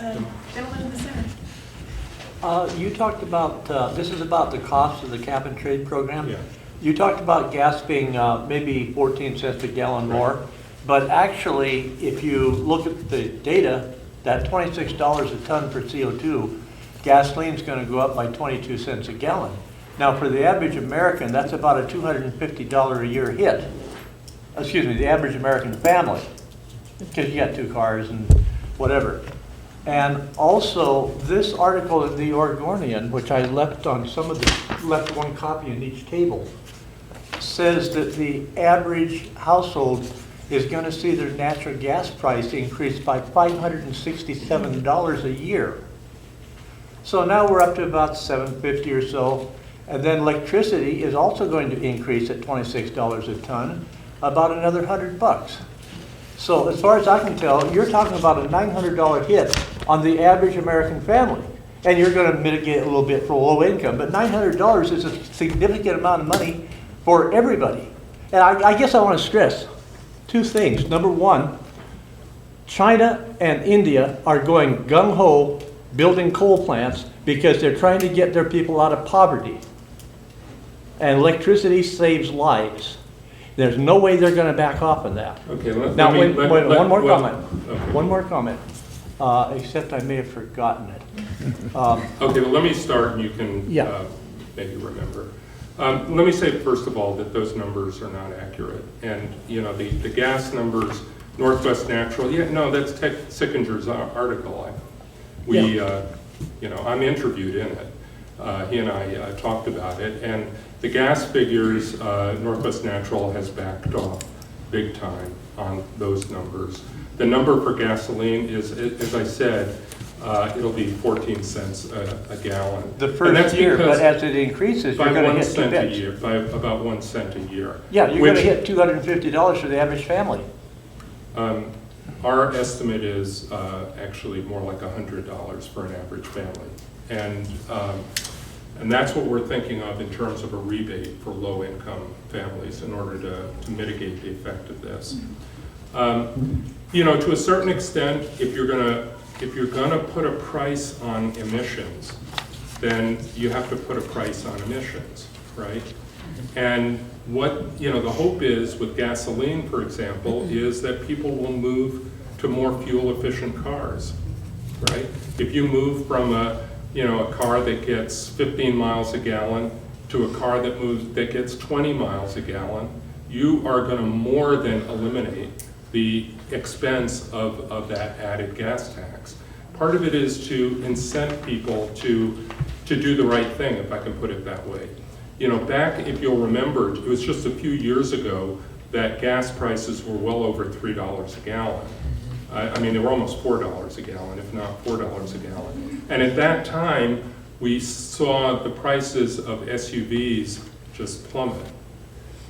Gentleman in the center. You talked about, this is about the cost of the cap and trade program. Yeah. You talked about gas being maybe 14 cents a gallon more, but actually, if you look at the data, that $26 a ton for CO2, gasoline's going to go up by 22 cents a gallon. Now, for the average American, that's about a $250 a year hit. Excuse me, the average American family, because you got 2 cars and whatever. And also, this article in the Oregonian, which I left on left one copy in each table, says that the average household is going to see their natural gas price increase by $567 a year. So now we're up to about $750 or so. And then electricity is also going to increase at $26 a ton, about another $100. So as far as I can tell, you're talking about a $900 hit on the average American family. And you're going to mitigate a little bit for low income, but $900 is a significant amount of money for everybody. And I guess I want to stress 2 things. Number one, China and India are going gung-ho building coal plants because they're trying to get their people out of poverty. And electricity saves lives. There's no way they're going to back off on that. Okay, One more comment. Okay. One more comment. Except I may have forgotten it. Okay, well, let me start and you can Yeah. maybe remember. Let me say, first of all, that those numbers are not accurate. And, you know, the gas numbers, Northwest Natural, yeah, no, that's Sickinger's article. You know, I'm interviewed in it. He and I talked about it. And the gas figures, Northwest Natural has backed off big time on those numbers. The number for gasoline is, as I said, it'll be 14 cents a gallon. The first year, but as it increases, you're going to hit 2 bits. By about 1 cent a year. Yeah, you're going to hit $250 for the average family. Our estimate is actually more like $100 for an average family. And that's what we're thinking of in terms of a rebate for low-income families in order to mitigate the effect of this. You know, to a certain extent, if you're gonna put a price on emissions, then you have to put a price on emissions, right? And what, you know, the hope is with gasoline, for example, is that people will move to more fuel-efficient cars, right? If you move from a car that gets 15 miles a gallon to a car that gets 20 miles a gallon, you are going to more than eliminate the expense of that added gas tax. Part of it is to incent people to do the right thing, if I can put it that way. You know, back, if you'll remember, it was just a few years ago that gas prices were well over $3 a gallon. I mean, they were almost $4 a gallon, if not $4 a gallon. And at that time, we saw the prices of SUVs just plummet.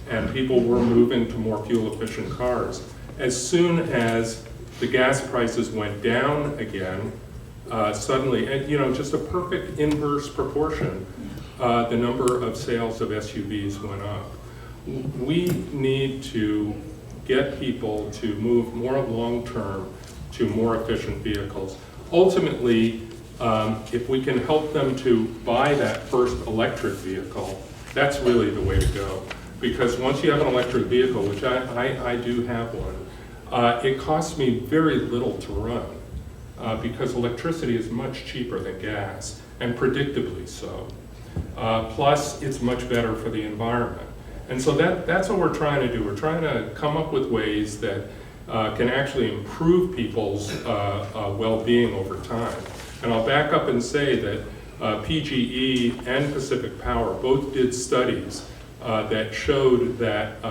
And people were moving to more fuel-efficient cars. As soon as the gas prices went down again, suddenly, and you know, just a perfect inverse proportion, the number of sales of SUVs went up. We need to get people to move more long-term to more efficient vehicles. Ultimately, if we can help them to buy that first electric vehicle, that's really the way to go. Because once you have an electric vehicle, which I do have one, it costs me very little to run because electricity is much cheaper than gas, and predictably so. Plus, it's much better for the environment. And so that's what we're trying to do. We're trying to come up with ways that can actually improve people's well-being over time. And I'll back up and say that PGE and Pacific Power both did studies that showed that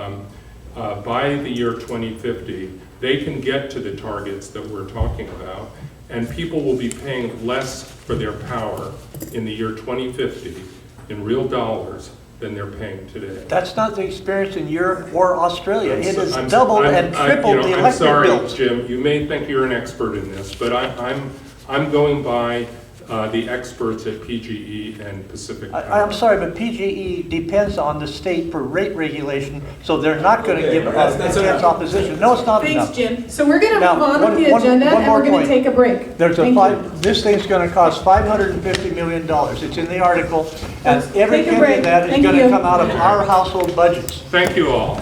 by the year 2050, they can get to the targets that we're talking about, and people will be paying less for their power in the year 2050 in real dollars than they're paying today. That's not the experience in Europe or Australia. It has doubled and tripled the electric bills. I'm sorry, Jim, you may think you're an expert in this, but I'm going by the experts at PGE and Pacific Power. I'm sorry, but PGE depends on the state for rate regulation, so they're not going to Okay, give that's intense enough. opposition. No, it's not Thanks, enough. Jim. So we're going to Now, move on with the one agenda, and more we're going to point. take a break. There's a Thank you. this thing's going to cost $550 million. It's in the article, and Let's every take a penny break. of that is Thank going to you. come out of our household budgets. Thank you all.